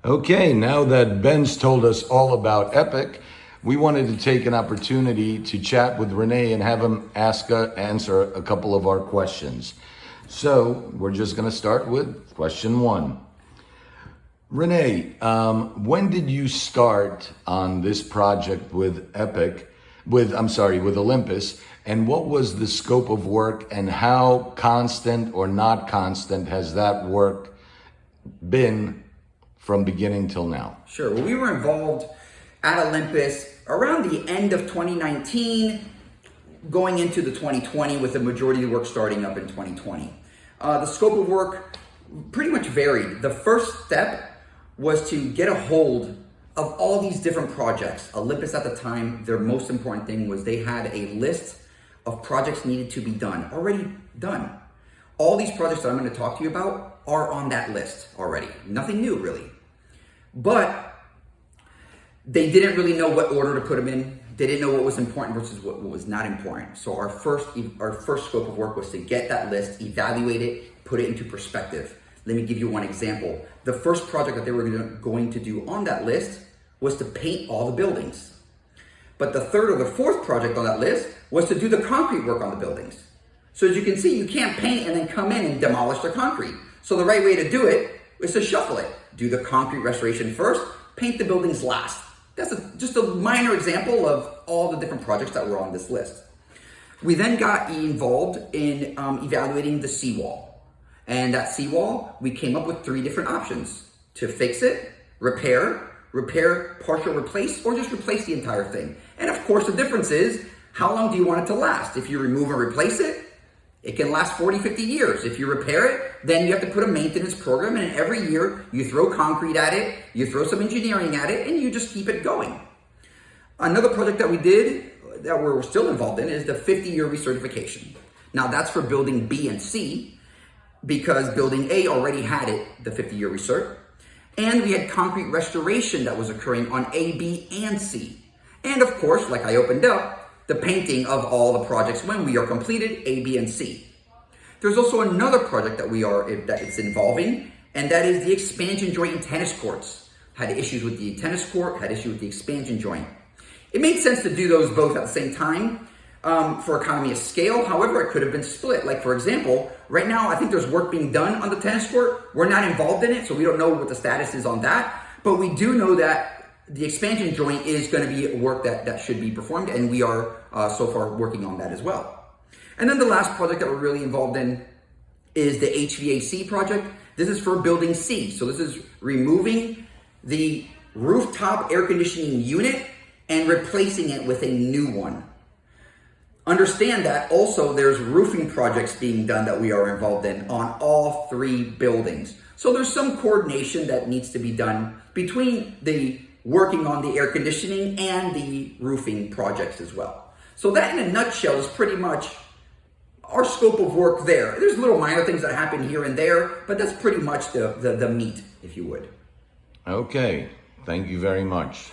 Okay, now that Ben's told us all about Epic, we wanted to take an opportunity to chat with Renee and have him answer a couple of our questions. So we're just going to start with question one. Renee, when did you start on this project with with Olympus, and what was the scope of work and how constant or not constant has that work been from beginning till now? Sure. Well, we were involved at Olympus around the end of 2019, going into the 2020, with the majority of the work starting up in 2020. The scope of work pretty much varied. The first step was to get a hold of all these different projects. Olympus at the time, their most important thing was they had a list of projects needed to be done, already done. All these projects that I'm going to talk to you about are on that list already. Nothing new, really. But they didn't really know what order to put them in. They didn't know what was important versus what was not important. So our first scope of work was to get that list, evaluate it, put it into perspective. Let me give you one example. The first project that they were going to do on that list was to paint all the buildings. But the third or the fourth project on that list was to do the concrete work on the buildings. So as you can see, you can't paint and then come in and demolish the concrete. So the right way to do it is to shuffle it. Do the concrete restoration first, paint the buildings last. That's just a minor example of all the different projects that were on this list. We then got involved in evaluating the seawall. And that seawall, we came up with 3 different options: to fix it, repair, partial replace, or just replace the entire thing. And of course, the difference is, how long do you want it to last? If you remove and replace it, it can last 40, 50 years. If you repair it, then you have to put a maintenance program, and every year you throw concrete at it, you throw some engineering at it, and you just keep it going. Another project that we did, that we're still involved in, is the 50-year recertification. Now that's for building B and C, because building A already had it, the 50-year recert. And we had concrete restoration that was occurring on A, B, and C. And of course, like I opened up, the painting of all the projects when we are completed, A, B, and C. There's also another project that it's involving, and that is the expansion joint in tennis courts. Had issues with the tennis court, had issues with the expansion joint. It made sense to do those both at the same time for economy of scale. However, it could have been split. Like, for example, right now, I think there's work being done on the tennis court. We're not involved in it, so we don't know what the status is on that. But we do know that the expansion joint is going to be work that should be performed, and we are so far working on that as well. And then the last project that we're really involved in is the HVAC project. This is for building C. So this is removing the rooftop air conditioning unit and replacing it with a new one. Understand that also there's roofing projects being done that we are involved in on all 3 buildings. So there's some coordination that needs to be done between the working on the air conditioning and the roofing projects as well. So that, in a nutshell, is pretty much our scope of work there. There's little minor things that happen here and there, but that's pretty much the meat, if you would. Okay, thank you very much.